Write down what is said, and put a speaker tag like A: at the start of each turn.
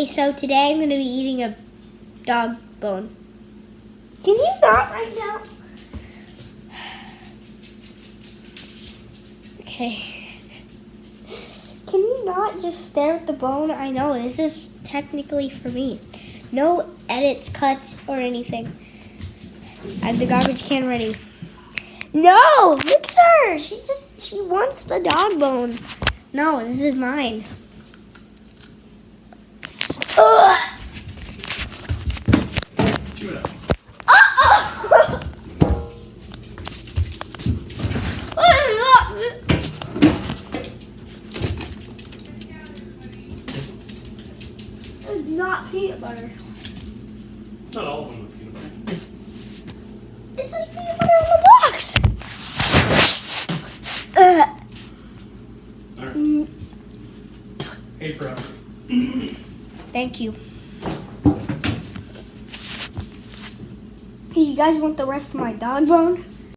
A: Okay, so today I'm going to be eating a dog bone. Can you not right now? Okay. Can you not just stare at the bone? I know, this is technically for me. No edits, cuts, or anything. I have the garbage can ready. No! Look at her! She wants the dog bone. No, this is mine. Ugh!
B: Chew it up.
A: It's not peanut butter.
B: Not all of them with peanut butter.
A: It says peanut butter on the box.
B: Alright. Paid for effort.
A: Thank you. Hey, you guys want the rest of my dog bone?